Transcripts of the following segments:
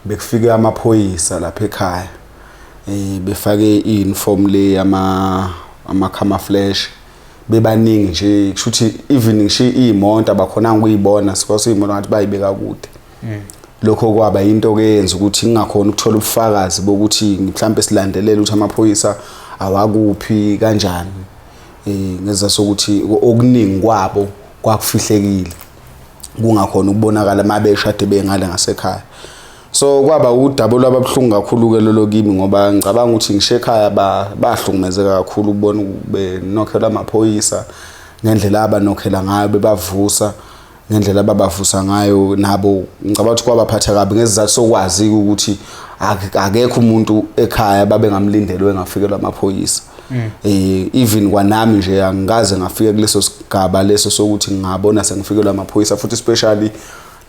bekufike amaphoyisa lapha ekhaya befake i-uniform le ama camouflage bebaningi nje kushuthi even ngisho imonto abakhona ukuyibona sikwasiyibona ngathi bayibeka kude lokho kwaba into ke yenza ukuthi ngingakhona ukuthola ubufakazi bokuthi mhlambe silandelela ukuthi amaphoyisa awakuphi kanjani ngeza sokuthi okuningi kwabo kwakufihlekile kungakhona ukubonakala mabeshade bengale ngasekhaya so kwaba udouble ababhlungu kakhulu ke lolo kimi ngoba ngicabanga ukuthi ngisho ekhaya bahlukumezeka kakhulu ukubona benokhela amaphoyisa ngendlela abanokhela ngayo bebavusa ngendlela ababavusa ngayo nabo ngicabanga ukuthi kwabaphatha kabi ngesizathu sokwazi ukuthi akekho umuntu ekhaya babengamlindelwe ngafikelwa amaphoyisa even kwanami nje angikaze ngafike kuleso sigaba leso sokuthi ngingabona sengifikelwa amaphoyisa futhi especially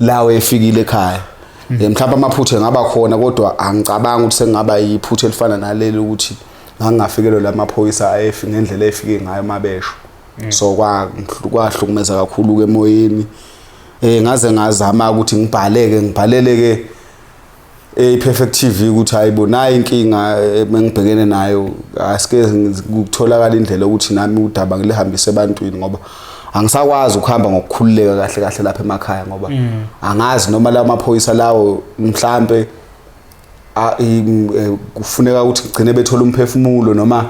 lawe efikile ekhaya mhlawumbe amaphutha engaba khona kodwa angicabanga ukuthi sengaba yiphutha elifana naleli ukuthi ngangafikelwa lamaphoyisa ayefika ngendlela efike ngayo mabesho so kwahlukumeza kakhulu ke emoyeni ngaze ngazama ukuthi ngibhaleleke iPerfect TV ukuthi hayibona inkinga engibhekene nayo asike ukutholakala indlela ukuthi nami udaba ngilihambise ebantwini ngoba angisakwazi ukuhamba ngokukhululeka kahle kahle lapha emakhaya ngoba angazi noma la maphoyisa lawo mhlambe kufuneka ukuthi gcine bethola umphefumulo noma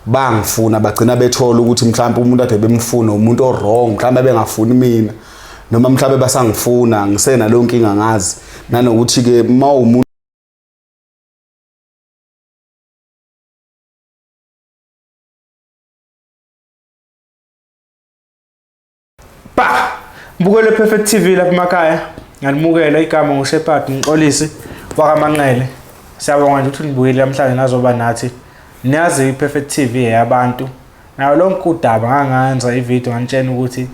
bangifuna bagcina bethola ukuthi mhlambe umuntu ade bemfuna umuntu o-wrong mhlambe bengafuni mina noma mhlambe basangifuna ngisena lonke inkinga ngazi nanokuthi ke umuntu Mbukele Perfect TV lapha emakhaya nganimukela igama nguShepard Mxolisi wakaManqele siyabonga nje ukuthi nibukele namhlanje nazoba nathi niyazi iPerfect TV yabantu nayo lonke udaba ngangenza ivideo nganitshena ukuthi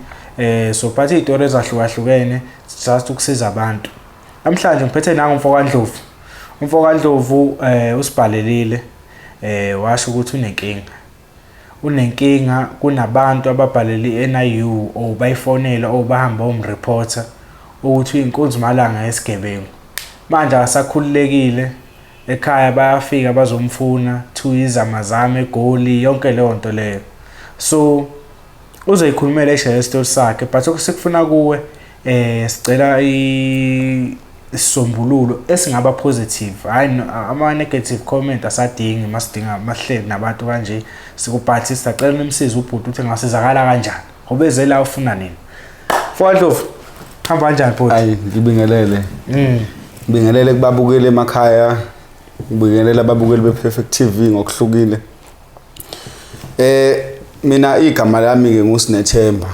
sophatha izitori ezahlukahlukene just ukusiza abantu namhlanje ngiphethe nangu umfokandlovu usibhalelile washo ukuthi unenkinga kunabantu ababhaleli NIU or bayifonela or bahamba umreporter ukuthi inkunzimalanga yesigebengu manje asakhululekile ekhaya bayafika bazomfuna 2 years amazame egoli yonke leyo nto leyo so uzoyikhulumela eshe story sakhe but okusifuna kuwe sicela isisombululo esingaba positive hayi ama negative comment asadingi masidinga mahleli nabantu kanje sikuphathisa sicela nimsize ubhuti ukuthi ngasizakala kanjani ngoba ezela ufuna nini Mfowandlovu hamba kanjani bhuti hayi ngibingelele ngibingelele kubabukeli emakhaya ngibingelela ababukeli bePerfect TV ngokuhlukile mina igama lami ke nguSinethemba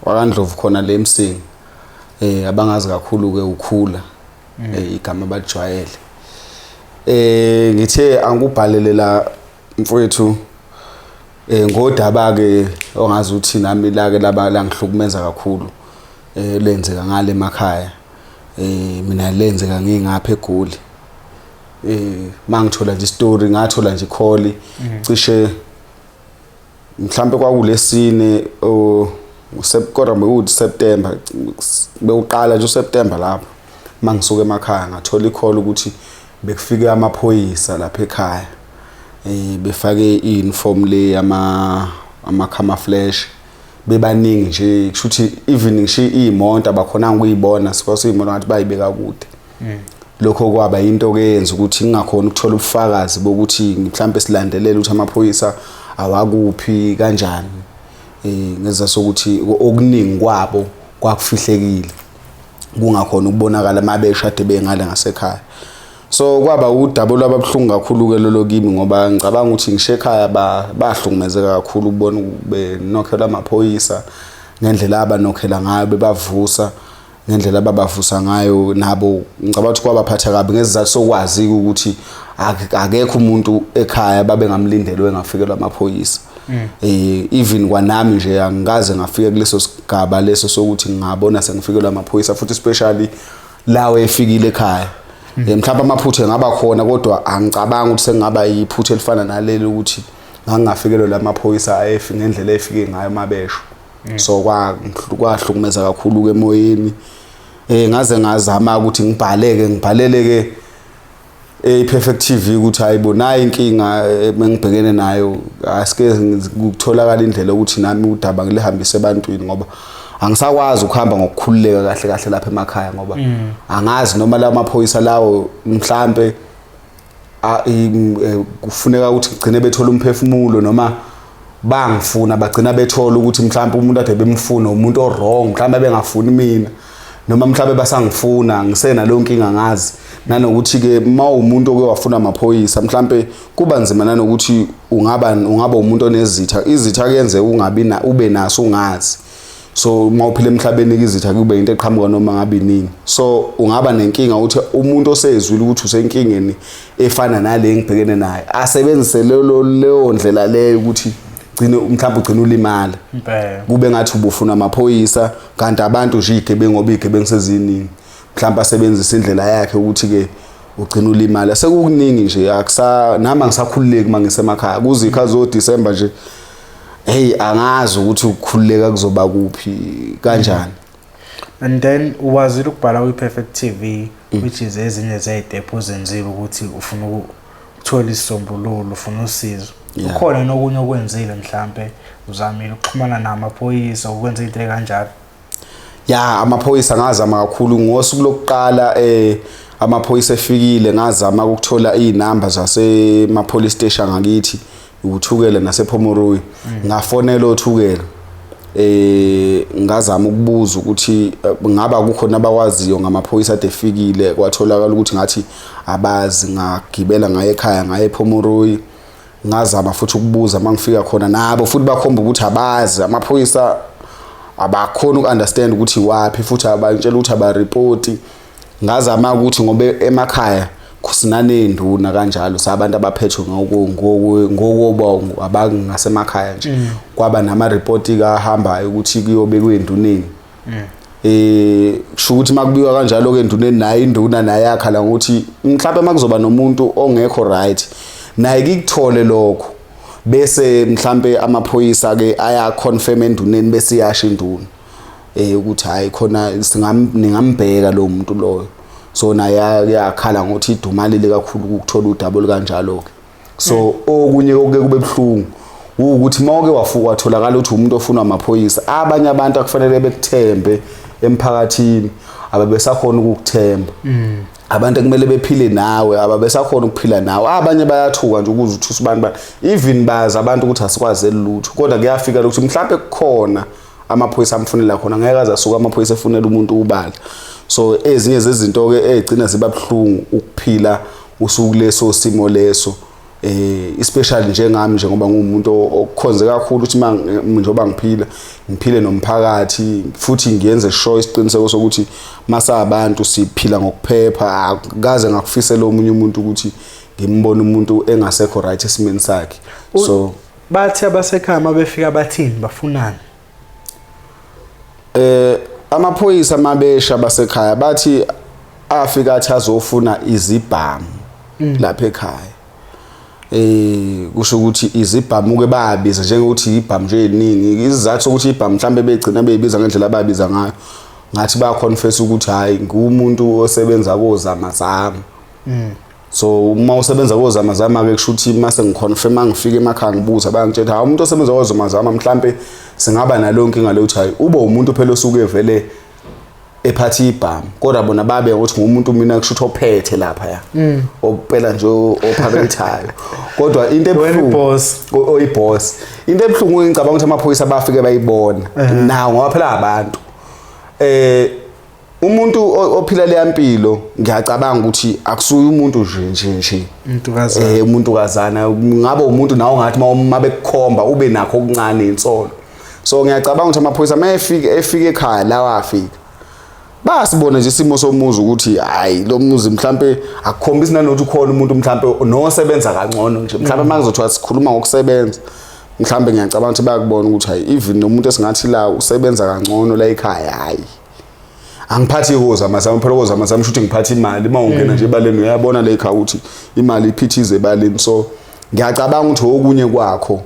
wakandlovu khona le Msingi abangazi kakhulu ke ukhula igama balijwayele ngithe angubhalele la mfowethu ngodaba ke ongazi ukuthi nami la ke la ngihlukumeza kakhulu lenzeka ngale emakhaya mina lenzeka ngingapha eGoli mangithola nje story ngathola nje call cishe mhlambe kwakulesine kodwa bekuthi September bewuqala nje uSeptember lapho mangisuka emakhaya ngathola icall ukuthi bekufike amaphoyisa lapha ekhaya befake i-uniform le ama camouflage bebaningi nje kushuthi even ngisho imonto abakhona ukuyibona sikwasiyibona ngathi bayibeka kude lokho kwaba into ke yenza ukuthi ngingakhona ukuthola ubufakazi bokuthi mhlambe silandelela ukuthi amaphoyisa awakuphi kanjani ngeza sokuthi okuningi kwabo kwakufihlekile kungakhona ukubonakala mabeshade bengale ngasekhaya so kwaba udouble ababhlungu kakhulu ke lolo kimi ngoba ngicabanga ukuthi ngisho ekhaya bahlukumezeka kakhulu ukubona benokhela amaphoyisa ngendlela abanokhela ngayo bebavusa ngendlela ababavusa ngayo nabo ngicabanga ukuthi kwabaphatha kabi ngesizathu sokwazi ukuthi akekho umuntu ekhaya babengamlindelwe ngafikelwa amaphoyisa even kwanami nje angikaze ngafike kuleso sigaba leso sokuthi ngingabona sengifikelwa amaphoyisa futhi especially lawe efikile ekhaya mhlawumbe amaphutha engaba khona kodwa angicabanga ukuthi sengaba yiphutha elifana naleli ukuthi ngangafikelwa lamaphoyisa ayefika ngendlela efike ngayo mabesho so kwahlukumeza kakhulu ke emoyeni ngaze ngazama ukuthi ngibhaleleke Perfect TV ukuthi hayibo nayi inkinga mengibhekene nayo asike ukutholakala indlela ukuthi nami udaba ngilihambise ebantwini ngoba angisakwazi ukuhamba ngokukhululeka kahle kahle lapha emakhaya ngoba angazi noma la maphoyisa lawo mhlambe kufuneka ukuthi gcine bethola umphefumulo noma bangifuna bagcina bethola ukuthi mhlambe umuntu ade bemfuna umuntu o-wrong mhlambe bengafuni mina noma mhlambe basangifuna ngisena lonke ingangazi nanokuthi ke umuntu oke wafuna amaphoyisa mhlambe kuba nzima nanokuthi ungaba umuntu onezitha izitha kuyenze ube naso ungazi so mawuphile emhlabeni izitha kube into eqhamuka noma ngabe nini so ungaba nenkinga ukuthi umuntu osezwile ukuthi usenkingeni efana nale engibhekene naye asebenzise leyo ndlela leyo ukuthi mhlawumbe ugcina ulimala kube ngathi ubufuna amaphoyisa kanti abantu nje igebengu seziningi mhlawumbe asebenzisa indlela yakhe ukuthi ke ugcina ulimala sekukuningi nje nami ngisakhululeki mangisemakhaya kuzikha zo December nje hey angazi ukuthi ukukhululeka kuzoba kuphi kanjani. And then uwazile ukubhala kwi-Perfect TV which is ezinye zezitephu ozenzile ukuthi ufuna ukuthola isisombululo ufuna usizo ukhona nokunye okwenzile mhlambe uzamile ukuxhumana namaphoyisa ukwenza into kanjalo. Amaphoyisa ngazama kakhulu ngosuku lokuqala amaphoyisa efikile ngazama ukuthola izinamba zasema-police station ngakithi uThukela nasePhomoroyi ngafonela oThukela ngazama ukubuza ukuthi ngaba kukhona abakwaziyo ngamaphoyisa ade efikile kwatholakala ukuthi ngathi abazi ngagibela ngaye ekhaya ngaye ePhomoroyi ngazama futhi ukubuza mangifika khona nabo futhi bakhomba ukuthi abazi amaphoyisa abakhona ukunderstand ukuthi wapi futhi abantshela ukuthi abareport ngazama ukuthi ngobe emakhaya kusinanenduna kanjalo sabantu abaphethwe ngokobongo abangasemakhaya nje kwaba nama report kahambayo ukuthi kuyobekwe enduneni kusho ukuthi makubikwa kanjalo ke enduneni nayo induna naye yakhala ukuthi mhlawumbe makuzoba nomuntu ongekho right naye kikuthole lokho bese mhlambe amaphoyisa ke aya confirm enduneni bese iyasha induna ukuthi hayi khona ningambheka lo muntu loyo so naye yakhala ngokuthi idumalile kakhulu ukuthola udaba kanjalo ke so okunye oke kube ebhlungu ukuthi mawuke wafuka watholakala ukuthi umuntu ofuna amaphoyisa abanye abantu akufanele bekuthembe emphakathini ababesakhona ukukuthemba abantu kumele bephile nawe ababesakhona ukuphila nawe abanye bayathuka nje ukuze uthi usibani even bazi abantu ukuthi asikwazeli lutho kodwa kuyafika ukuthi mhlawumbe kukhona amaphoyisa amfunela khona ngeke azasuka amaphoyisa efunela umuntu ubala so ezinye zezinto ke egcina zibabhlungu ukuphila usuku leso simo leso especially njengami njengoba ngumuntu okukhonze kakhulu ukuthi njengoba ngiphile nomphakathi futhi ngiyenze sure isiqiniseko sokuthi masa abantu siphila ngokuphepha akaze ngakufisela omunye umuntu ukuthi ngimbone umuntu engasekho right esimeni sakhe so bathi abasekhaya mabefika bathini bafunani amaphoyisa mabesha basekhaya bathi afika athi azofuna izibhamu lapha ekhaya kusho ukuthi izibhamu ke babiza njengokuthi ibhamu nje eningi izizathu sokuthi ibhamu mhlambe begcina beyibiza ngendlela ababiza ngayo ngathi ba confess ukuthi hayi ngumuntu osebenza kozamazama so uma usebenza kozamazama ke kusho ukuthi mase ngiconfirma ngifike emakhaya ngibuza bayangitshela hayi umuntu osebenza kozamazama mhlambe singaba nalonke ingale uthi hayi ube umuntu phela osuke evele ephathi ibhamu kodwa bona babe ukuthi ngumuntu mina kusho ukuthi ophethe lapha ya ophela nje ophakelithayo kodwa into ebuhlungu oyiboss into ebuhlungu ngicabanga ukuthi amaphoyisa bafike bayibona nawo ngoba phela abantu umuntu ophila le yampilo ngiyacabanga ukuthi akusuye umuntu nje umuntu kazana ngabe umuntu nawo ngathi mabekukhomba ube nakho okuncane insolo so ngiyacabanga ukuthi amaphoyisa efike ekhaya la wafika basibona nje isimo somuzi ukuthi hayi lo muzi mhlambe akukhombisi nanokuthi ukhona umuntu mhlambe nosebenza kangcono nje mhlambe makuzothiwa sikhuluma ngokusebenza mhlambe ngiyacabanga ukuthi bayakubona ukuthi hayi even nomuntu esingathi la usebenza kangcono la ekhaya hayi angiphathi kozamazama phela kozamazama ukuthi ngiphathe imali uma ungena nje ebaleni uyabona la ekhaya ukuthi imali iphithize ebaleni so ngiyacabanga ukuthi okunye kwakho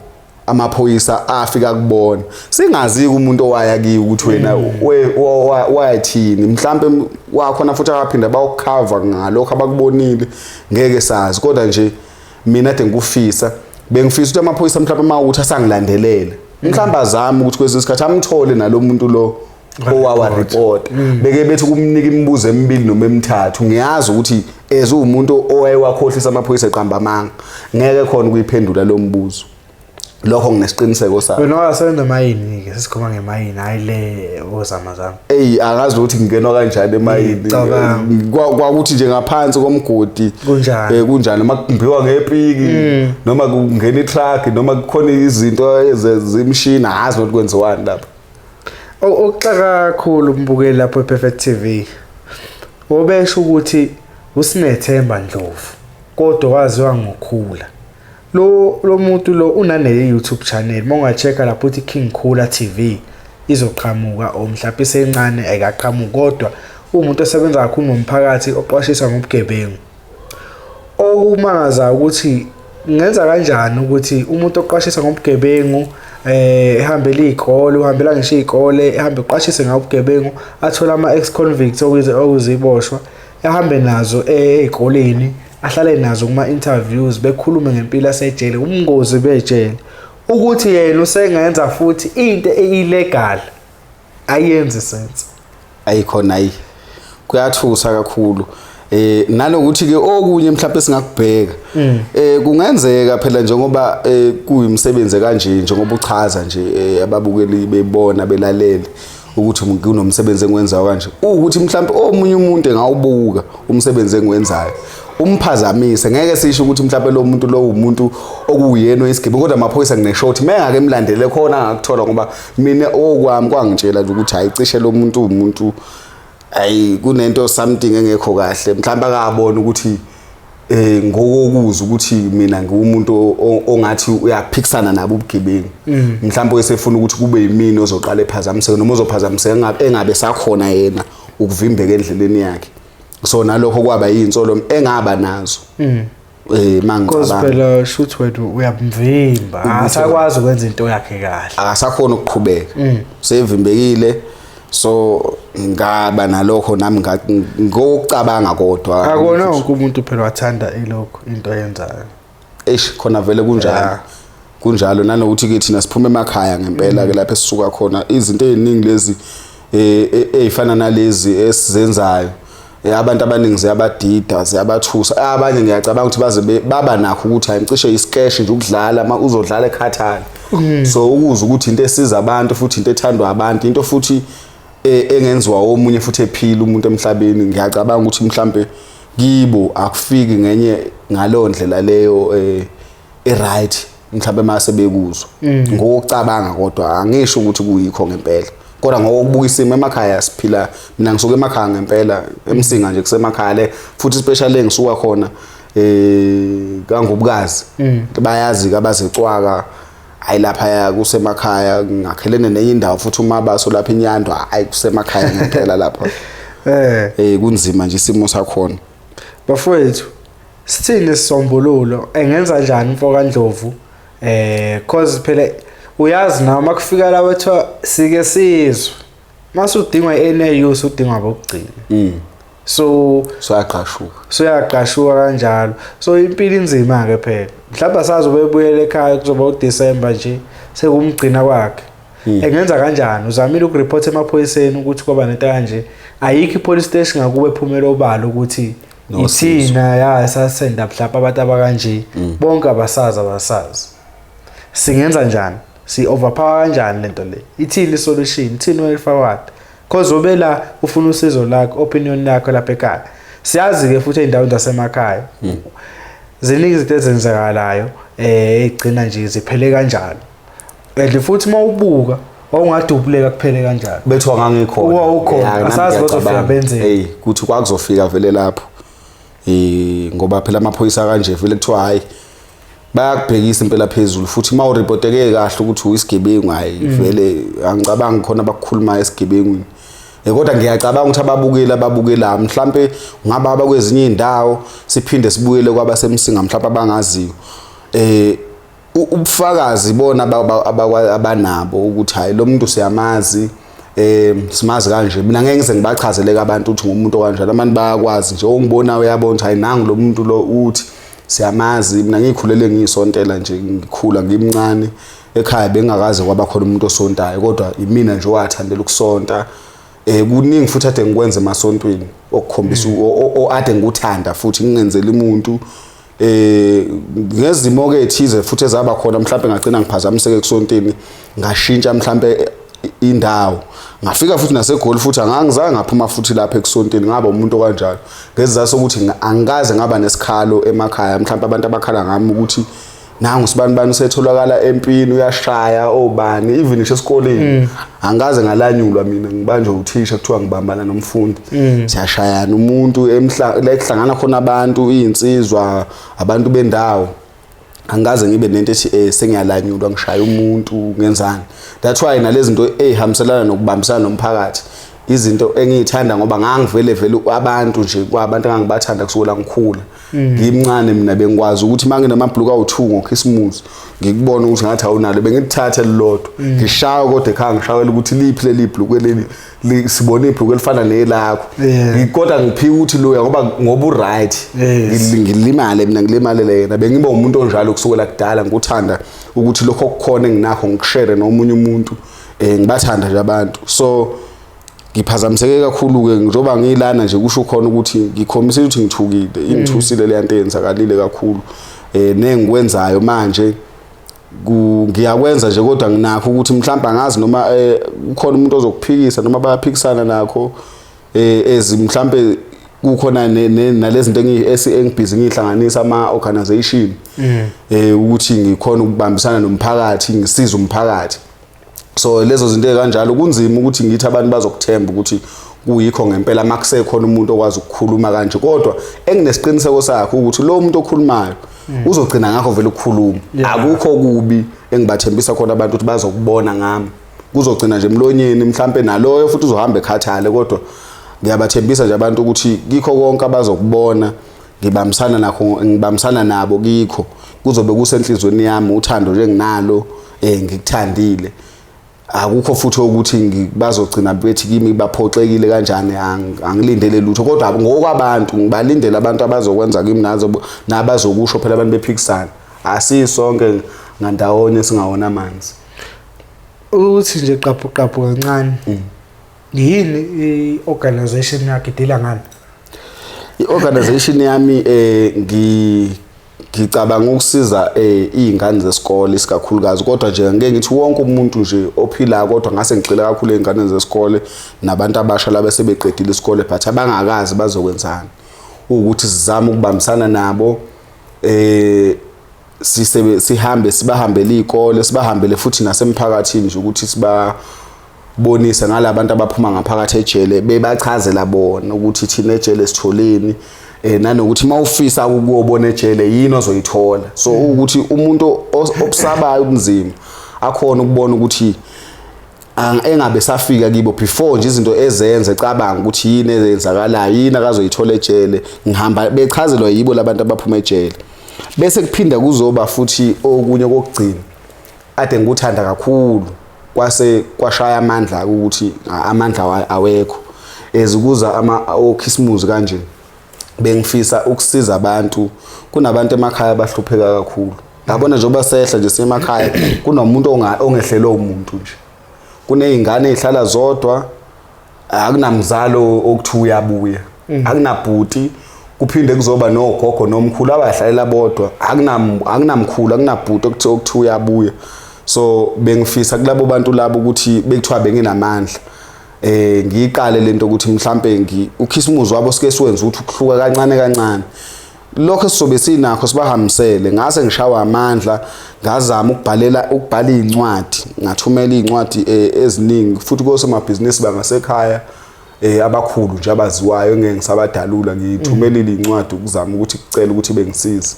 amaphoyisa afika kubona singazi umuntu owaya kiyo ukuthi wena wayathini mhlambe wakhona futhi akaphinda bawucover ngalokho abakubonile ngeke sazi kodwa nje mina ade ngikufisa bengifisa ukuthi amaphoyisa mhlawumbe mawuthi asangilandelela mhlawumbe azami ukuthi kwesinye isikhathi amthole nalomuntu lo owawa report beke bethi kumnika imibuzo emibili noma emithathu ngiyazi ukuthi umuntu owayewakhohlisa amaphoyisa eqamba amanga ngeke khona ukuyiphendula lo mbuzo lokho nginesiqiniseko sakho wena wasebenza emayini ke sesikhuluma ngemayini hayile ozamazama akazi ukuthi ngingenwa kanjani emayini kwakuthi nje ngaphansi komgodi kunjani noma kumbiwa ngepiki noma kungena itruck noma kukhona izinto ezimshini akazi ukuthi kwenziwani lapha okuxaka kakhulu umbukeli lapho ePerfect TV obesho ukuthi uSinethemba Ndlovu kodwa waziwa ngokhula lo muntu lo unane YouTube channel mongacheka lapho uthi King Khula TV izoqhamuka omhlaphi sencane ayikaqhamuka kodwa umuntu osebenza kakhulu nomphakathi oqwashisa ngobugebengu okumangaza ukuthi ngenza kanjani ukuthi umuntu oqwashisa ngobugebengu ehambela izikole uhambela ngisho izikole ehambe eqwashise ngobugebengu athola ama ex convicts okuziboshwa ehambe nazo ezikoleni ahlale nazo kuma interviews bekhulume ngempilo yasejele umngozi bejele ukuthi yena usengenza futhi into illegal ayenze sense ayikhona kuyathusa kakhulu nanokuthi ke okunye mhlawumbe singakubheka kungenzeka phela njengoba kuyimsebenze kanje njengoba uchaza nje ababukeli bebona belalele ukuthi kunomsebenzi engwenzayo kanje ukuthi mhlawumbe omunye umuntu engawubuka umsebenzi engwenzayo umphazamise ngeke sisho ukuthi mhlawumbe lo muntu lo umuntu okuyena isigebe kodwa amaphoyisa ngineshoti mengake emlandele khona angakuthola ngoba mina okwami kwangitshela ukuthi hayicishe lo muntu umuntu kunento something engekho kahle mhlawumbe akabona ukuthi ngokuza ukuthi mina ngiwumuntu ongathi uyaphikisana nabo ubugebengu mhlawumbe esefuna ukuthi kube yimini ozoqala ephazamiseke noma ozophazamiseka engabe sakhona yena ukuvimbeka endleleni yakhe so nalokho kwaba yinsolo engaba nazo mangicabanga phela shoot wethu uyamvimba asakwazi ukwenza into yakhe kahle akasakhona ukuqhubeka sevimbekile so ngaba nalokho nami ngokucabanga kodwa akona wonke umuntu phela wathanda ilokho into ayenzayo khona vele kunjalo nanokuthi ke thina siphuma emakhaya ngempela ke lapho esisuka khona izinto eziningi lezi ezifana nalezi esizenzayo abantu abaningi ziyabadida ziyabathusa abanye ngiyacabanga ukuthi baze baba nakho ukuthi ayimcishe iskesh nje ukudlala uzodlala ekhathana so ukuza ukuthi into esiza abantu futhi into ethandwa abantu into futhi engenziwa omunye futhi ephila umuntu emhlabeni ngiyacabanga ukuthi mhlambe kibo akufiki ngenye ngalondlela leyo right mhlambe mase bekuzwa ngokucabanga kodwa angisho ukuthi kuyikho ngempela kodwa ngokubuka isimo emakhaya siphila mina ngisuka emakhaya ngempela emsinga nje kusemakhaya le futhi especially engisuka khona kangobukazi bayazi ke abazecwaka ayilapha kusemakhaya ngakhelene nenye indawo futhi umabaso lapha inyandwa hayi kusemakhaya ngempela lapha kunzima nje isimo sakhona bafowethu sithini isisombululo engenza njani mfoka Ndlovu cause phela uyazi nawe makufika la wethu sike sizwe mase udingwa iNAU udingwa bokugcina so yaqashuka kanjalo so impilo inzima ke phela mhlawumbe asazobebuyela ekhaya kuzoba uDecember nje sekumgcina kwakhe engenza kanjani uzamile ukureport emaphoyiseni ukuthi kwaba nento kanje ayikho ipolice station ngakube phumela obalo ukuthi ithina yasasenda mhlawumbe abantu abakanje bonke abasazi singenza njani si overpower kanjani lento le ithini solution ithini way forward cause obela ufuna usizo lakho opinion yakho lapha ekhaya siyazi ke futhi eindaweni zasemakhaya ziningi izinto ezenzakalayo egcina nje ziphele kanjalo and futhi mawubuka awungadubuleka kuphele kanjalo bethiwa ngangikhona ukhona asazi bazofika benze kuthi kwakuzofika vele lapho ngoba phela amaphoyisa kanje vele kuthiwa hayi bayakubhekisa impela phezulu futhi mawurepoteke kahle ukuthi uyisigebengu hayi vele angicabanga khona abakukhuluma esigebengwini kodwa ngiyacabanga ukuthi ababukela mhlambe ngaba bakwezinye indawo siphinde sibuyele kwabasemsinga mhlawumbe abangaziyo ubufakazi bona abanabo ukuthi hayi lo muntu siyamazi simazi kanje mina ngeke ngize ngibachazeleke abantu ukuthi ngumuntu kanjalo abantu bayakwazi nje ongibona uyabona hayi nangu lo muntu lo uthi siyamazi mina ngikhulele ngiyisontela nje ngikhula ngimncane ekhaya bengakaze kwaba khona umuntu osontayo kodwa imina nje owathandela ukusonta kuningi futhi ade ngikwenze emasontweni okukhombisa ade ngikuthanda futhi ngingenzeli umuntu ngezimo ke ethize futhi ezaba khona mhlawumbe ngagcina ngiphazamiseke kusonteni ngashintsha mhlawumbe indawo ngafika futhi naseGoli futhi angangizange ngaphuma futhi lapha ekusonteni ngaba umuntu kanjalo ngezizathu ukuthi angikaze ngaba nesikhalo emakhaya mhlawumbe abantu abakhala ngami ukuthi nangu sibani usetholakala empini uyashaya obani even ngisho esikoleni angaze ngalanyulwa mina ngibanjwe uthisha kuthiwa ngibambana nomfundi siyashayana umuntu la ekuhlangana khona abantu insizwa abantu bendawo angaze ngibe nento ethi sengiyalanyulwa ngishaya umuntu ngenzani that's why nalezi zinto ezihambiselana nokubambisana nomphakathi izinto engiyithanda ngoba ngangivele abantu nje kwabantu engangibathanda kusukela ngikhula ngimncane mina bengikwazi ukuthi manginamabhluku awu2 ngoChristmas ngikubona ukuthi ngathi awunalo bengithathe lilodwa ngishaye kodwa ekhaya ngishawela ukuthi liphi leli bhluku leli sibone ibhluku elifana nelakho kodwa ngiphika ukuthi loya ngoba uright ngilimale mina ngilimalele yena bengiba umuntu onjalo kusukela kudala ngikuthanda ukuthi lokho okukhona enginakho ngikushare nomunye umuntu ngibathanda nje abantu so ngiphazamiseke kakhulu ke njoba ngilana nje kusho khona ukuthi ngikhombisa ukuthi ngithukile ingithusile le nto yenzakalile kakhulu nengikwenzayo manje ngiyakwenza nje kodwa nginakho ukuthi mhlawumbe angazi noma ukhona umuntu ozokuphikisa noma bayaphikisana nakho mhlawumbe kukhona nalezi zinto engibhizi ngihlanganisa ama organization ukuthi ngikhona ukubambisana nomphakathi ngisiza umphakathi so lezo zinto ekanjalo kunzima ukuthi ngithi abantu bazokuthemba ukuthi kuyikho ngempela makusekhona umuntu okwazi ukukhuluma kanje kodwa enginesiqiniseko sakho ukuthi lo muntu okhulumayo uzogcina ngakho vele ukukhuluma akukho kubi engibathembisa khona abantu ukuthi bazokubona ngami kuzogcina nje emlonyeni mhlambe naloyo futhi uzohamba ekhathale kodwa ngiyabathembisa nje abantu ukuthi kikho konke abazokubona ngibambisana nabo kikho kuzobe kusenhlizweni yami uthando nje nginalo ngikuthandile akukho futhi ukuthi bazogcina bethi kimi baphoxekile kanjani angilindele lutho kodwa ngokwabantu ngibalindele abantu abazokwenza kimi nabazokusho phela abantu bephikisana asisonke ngandawonye singawona amanzi uthi nje qaphu kancane yini i-organization yakhe idila ngani i-organization yami ngicabanga ukusiza izingane zesikole isikakhulukazi kodwa nje ngeke ngithi wonke umuntu nje ophila kodwa ngase ngicela kakhulu izingane zesikole nabantu abasha laba sebeqedile isikole but abangakazi bazokwenzana ukuthi sizame ukubambisana nabo sibahambele izikole sibahambele futhi nasemphakathini nje ukuthi sibabonise ngalabantu abaphuma ngaphakathi ejele bebachazela bona ukuthi thina ejele sitholeni nanokuthi mawufisa ukubona ejele yini ozoyithola so ukuthi umuntu obusabayo ubunzima akhona ukubona ukuthi engabe safika kibo before nje izinto ezenze ecabanga ukuthi yini ezenzakalayo yini akazoyithola ejele ngihamba bechazelwa yibo labantu abaphuma ejele bese kuphinda kuzoba futhi okunye kokugcina ade ngikuthanda kakhulu kwashaya amandla ukuthi amandla awekho ezikuza oChristmas kanje bengifisa ukusiza abantu kunabantu emakhaya abahlupheka kakhulu yabona njengoba sehla nje semakhaya kunomuntu ongehlele umuntu nje kunezingane ezihlala zodwa akunamzalo okuthi uyabuya akunabhuti kuphinde kuzoba nogogo nomkhulu abahlalela bodwa akunamkhulu akunabhuti okuthi uyabuya so bengifisa kulabo bantu labo ukuthi bekuthiwa benginamandla ngiqale lento ukuthi mhlambe uChristmas wabo sike siwenza ukuthi ukuhluka kancane lokho sizobe sinakho sibahambisele ngase ngishawa amandla ngazama ukubhala incwadi ngathumela incwadi eziningi futhi kosemabhizinisi bangasekhaya abakhulu nje abaziwayo ngeke ngisabadalula ngithumelile incwadi ukuzama ukuthi kucela ukuthi bengisize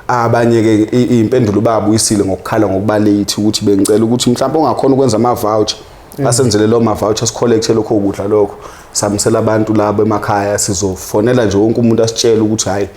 abanye ke impendulo babuyisile ngokukhala ngokubalethi ukuthi bengicela ukuthi mhlawumbe ungakhona ukwenza ama voucher basenzele lo ma vouchers collect lokho ukudla lokho samsela abantu labo emakhaya sizofonela nje wonke umuntu asitshela ukuthi hayi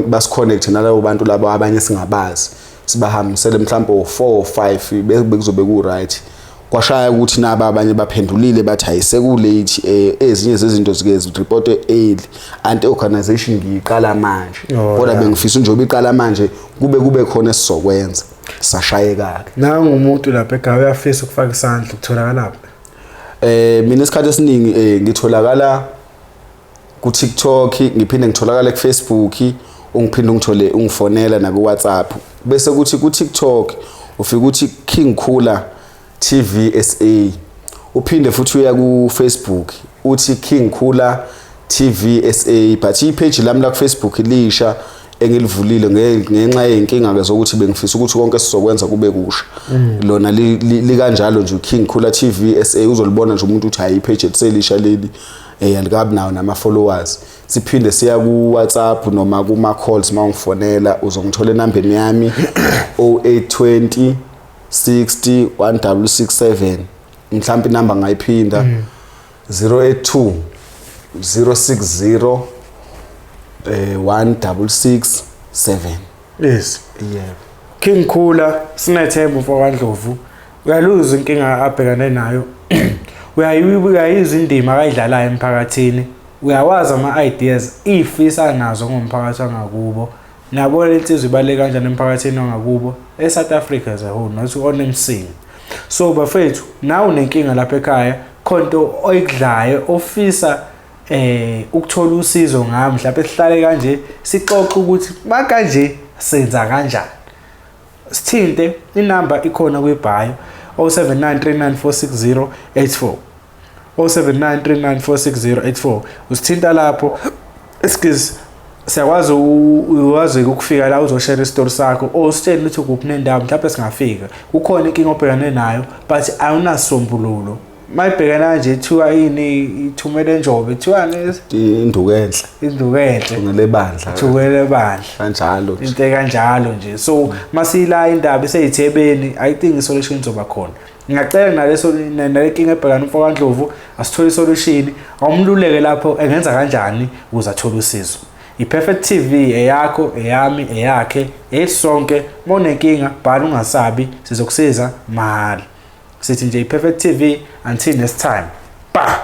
basiconnect nalabo bantu labo abanye singabazi sibahambisele mhlawumbe 4 or 5 bekuzobe ku right. Kwashaya ukuthi naba abanye baphendulile bathi ayiseko late ezinye zezinto zike report early anti organization ngiyiqala manje kodwa bengifisa nje ubiqala manje kube khona esizokwenza sashayeka ke nangu umuntu lapha eGawu uyafisa ukufaka isandla ukutholakala lapha mina isikhathi esiningi ngitholakala ku TikTok ngiphinde ngitholakala ku Facebook ungiphinde ungithole ungifonela na ku WhatsApp bese kuthi ku TikTok ufika uthi King Khula TV SA uphinde futhi uya ku Facebook uthi King Khula TV SA but ipage lami la ku Facebook lisha engilivulile ngenxa yenkinga ke zokuthi bengifisa ukuthi konke sizokwenza kube kusha lona li kanjalo nje King Khula TV SA uzolibona nje umuntu uthi hayi ipage etselisha leli andikabi nawo nama followers siphinde siya ku WhatsApp noma kuma calls mawungifonela uzongithola enambeni yami 0820 60 1667 mhlawumbe inamba ngayiphinda 082 060 1667 yes yeah King Khula sinethemba mfowandlovu uyaluza inkinga abhekane nayo uyayizwa indima akayidlalayo emphakathini uyawazi ama ideas ifisa nazo ngomphakathi wangakubo nabo lensizwe ibale kanjani emphakathini wangakubo eSouth Africa as a whole not on emsini so bafethu nawu nenkinga lapha ekhaya khonto oyidlayo ofisa ukuthola usizo ngami mhlawumbe sihlale kanje sixoxe ukuthi bakanje senza kanjani sithinte inamba ikhona kwibhayo 0793946084 0793946084 usithinta lapho excuse siyakwazi uwazi ukufika la uzoshare istory sakho ositshela ukuthi kuphi nendawo mhlawumbe singafika kukhona inkinga obhekane nayo but awunasombululo mayibhekana nje ethiwa yini ithumele njobe ethiwa induku enhle ngele bandla kanjalo into kanjalo nje so masila indaba eseyithebeni I think isolution izoba khona ngiyacela naleso nalenkinga ebhekana umfowandlovu asithole isolution awumluleke lapho engenza kanjani ukuze athole usizo iPerfect TV eyakho eyami eyakhe esonke monenkinga bhala ungasabi sizokusiza mahali sithi nje iPerfect TV until next time. Bye.